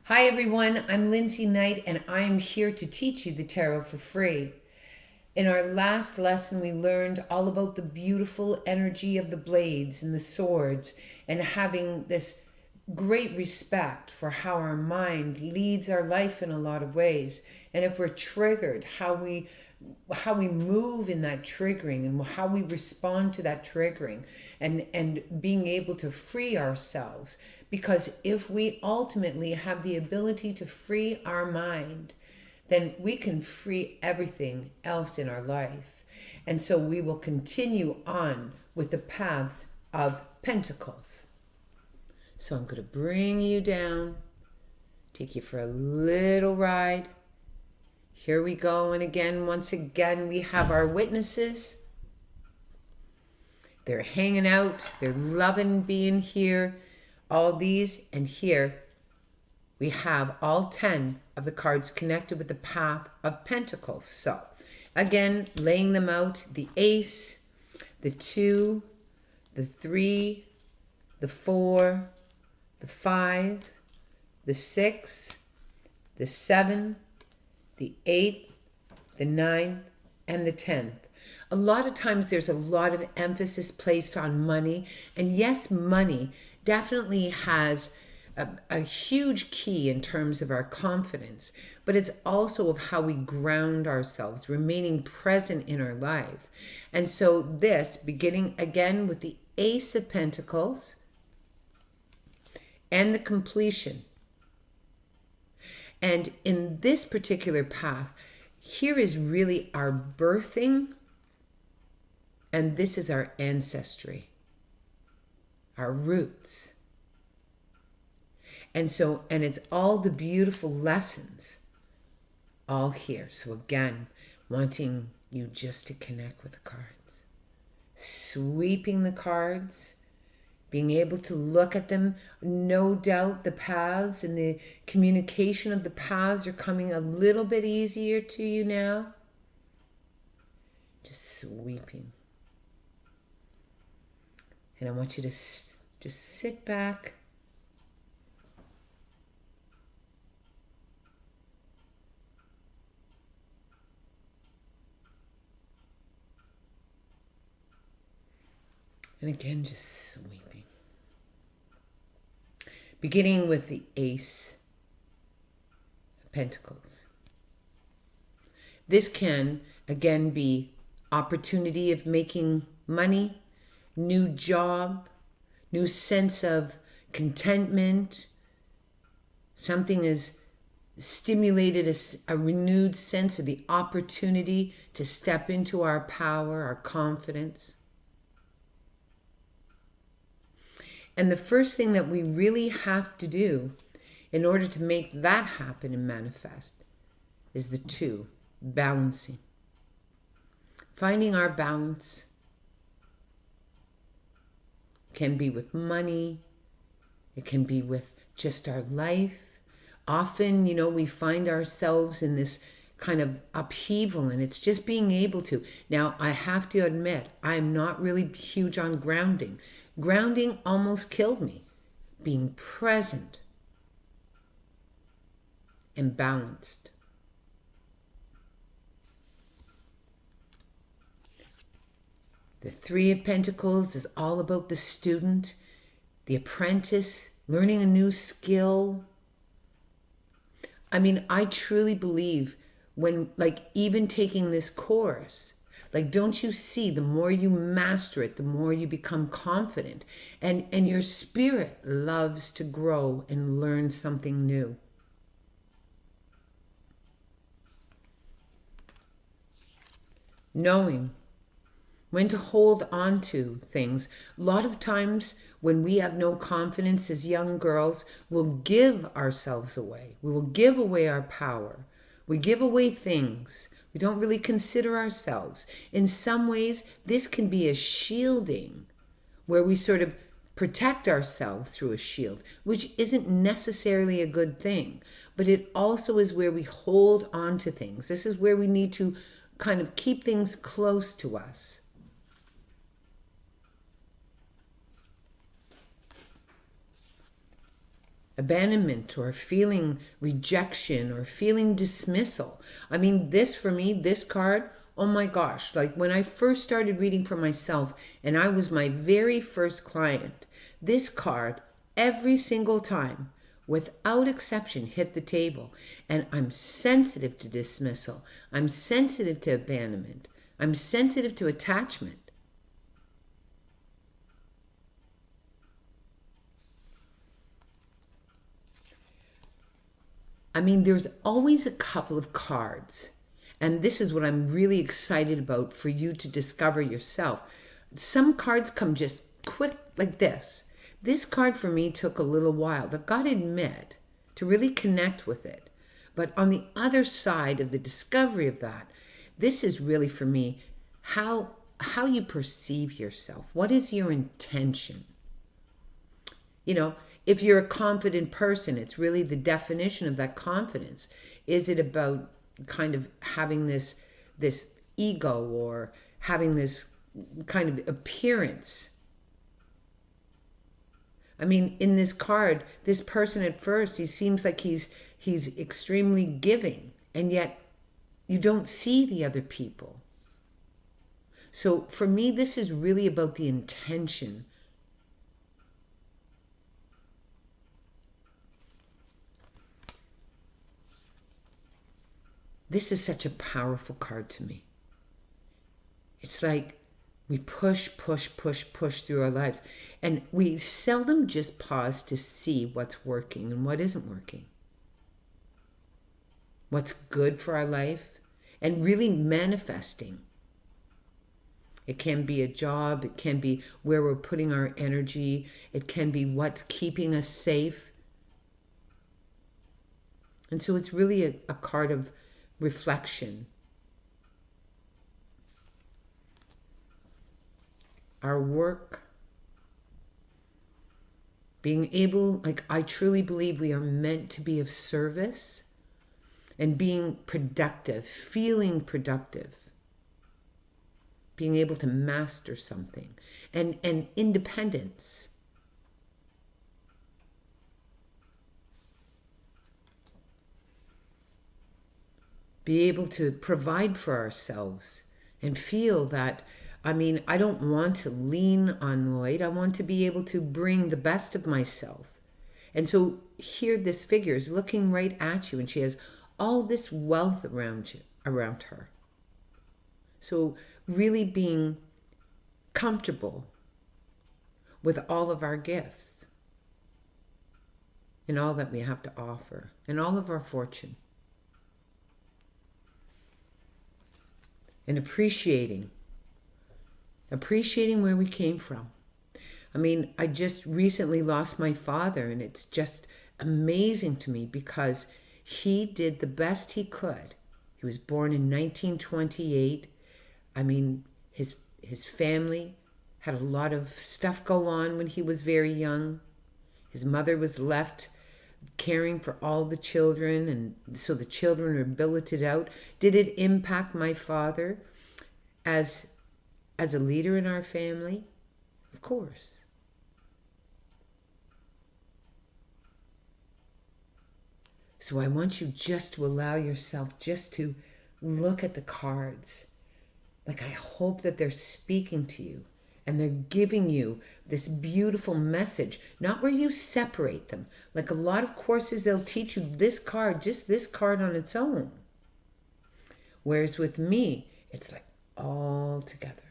Hi everyone, I'm Lindsay Knight and I'm here to teach you the tarot for free. In our last lesson, we learned all about the beautiful energy of the blades and the swords and having this great respect for how our mind leads our life in a lot of ways. And if we're triggered, how we move in that triggering and how we respond to that triggering, and being able to free ourselves. Because if we ultimately have the ability to free our mind, then we can free everything else in our life. And so we will continue on with the paths of Pentacles. So I'm going to bring you down, take you for a little ride. Here we go. And again, once again, we have our witnesses. They're hanging out. They're loving being here. All these, and here we have all 10 of the cards connected with the path of Pentacles. So again, laying them out: the Ace, the 2, the 3, the 4, the 5, the 6, the 7, the 8, the 9, and the 10th. A lot of times there's a lot of emphasis placed on money. And yes, money definitely has a huge key in terms of our confidence, but it's also of how we ground ourselves, remaining present in our life. And so this, beginning again with the Ace of Pentacles and the completion. And in this particular path, here is really our birthing, and this is our ancestry, our roots. And so, and it's all the beautiful lessons all here. So again, wanting you just to connect with the cards, sweeping the cards, being able to look at them. No doubt the paths and the communication of the paths are coming a little bit easier to you now. Just sweeping. And I want you to just sit back. And again, just sweeping. Beginning with the Ace of Pentacles. This can, again, be opportunity of making money, new job, new sense of contentment. Something is stimulated a renewed sense of the opportunity to step into our power, our confidence. And the first thing that we really have to do in order to make that happen and manifest is the 2, balancing. Finding our balance. Can be with money. It can be with just our life. Often, we find ourselves in this kind of upheaval, and it's just being able to. Now, I have to admit, I'm not really huge on grounding. Grounding almost killed me. Being present and balanced. The 3 of Pentacles is all about the student, the apprentice, learning a new skill. I mean, I truly believe when, even taking this course, don't you see, the more you master it, the more you become confident. And your spirit loves to grow and learn something new. Knowing when to hold on to things. A lot of times when we have no confidence as young girls, we'll give ourselves away. We will give away our power. We give away things. We don't really consider ourselves. In some ways, this can be a shielding, where we sort of protect ourselves through a shield, which isn't necessarily a good thing. But it also is where we hold on to things. This is where we need to kind of keep things close to us. abandonment or feeling rejection or feeling dismissal. I mean, this for me, this card, oh my gosh, like when I first started reading for myself and I was my very first client, this card every single time, without exception, hit the table. And I'm sensitive to dismissal. I'm sensitive to abandonment. I'm sensitive to attachment. I mean, there's always a couple of cards, and this is what I'm really excited about for you to discover yourself. Some cards come just quick like this. This card for me took a little while, I've got to admit, to really connect with it. But on the other side of the discovery of that, this is really for me how you perceive yourself. What is your intention? You know, if you're a confident person, it's really the definition of that confidence. Is it about kind of having this ego or having this kind of appearance? I mean, in this card, this person at first, he seems like he's extremely giving, and yet you don't see the other people. So for me, this is really about the intention. This is such a powerful card to me. It's like we push through our lives, and we seldom just pause to see what's working and what isn't working. What's good for our life, and really manifesting. It can be a job, it can be where we're putting our energy, it can be what's keeping us safe. And so it's really a card of reflection. Our work, being able, like I truly believe we are meant to be of service and being productive, feeling productive, being able to master something, and independence. Be able to provide for ourselves and feel that, I mean, I don't want to lean on Lloyd. I want to be able to bring the best of myself. And so here this figure is looking right at you, and she has all this wealth around her. So really being comfortable with all of our gifts and all that we have to offer and all of our fortune. And appreciating where we came from. I mean, I just recently lost my father, and it's just amazing to me because he did the best he could. He was born in 1928. I mean, his family had a lot of stuff go on when he was very young. His mother was left caring for all the children, and so the children are billeted out. Did it impact my father as a leader in our family? Of course. So I want you just to allow yourself just to look at the cards. Like, I hope that they're speaking to you and they're giving you this beautiful message, not where you separate them. Like a lot of courses, they'll teach you this card, just this card on its own. Whereas with me, it's like all together.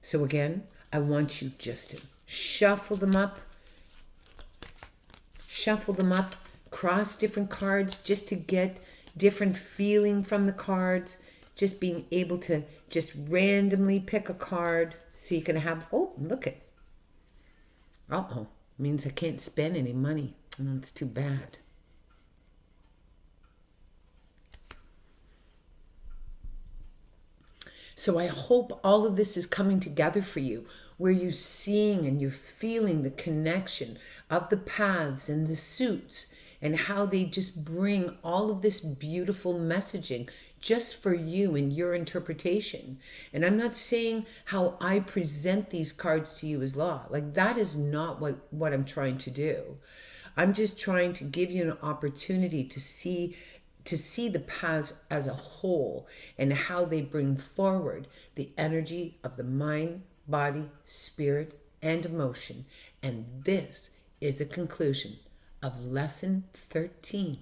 So again, I want you just to shuffle them up, cross different cards just to get different feeling from the cards, just being able to just randomly pick a card so you can have, oh, look it. Uh-oh, means I can't spend any money. Oh, it's too bad. So I hope all of this is coming together for you, where you're seeing and you're feeling the connection of the paths and the suits and how they just bring all of this beautiful messaging just for you and your interpretation. And I'm not saying how I present these cards to you is law. Like, that is not what I'm trying to do. I'm just trying to give you an opportunity to see the paths as a whole and how they bring forward the energy of the mind, body, spirit, and emotion. And this is the conclusion of lesson 13.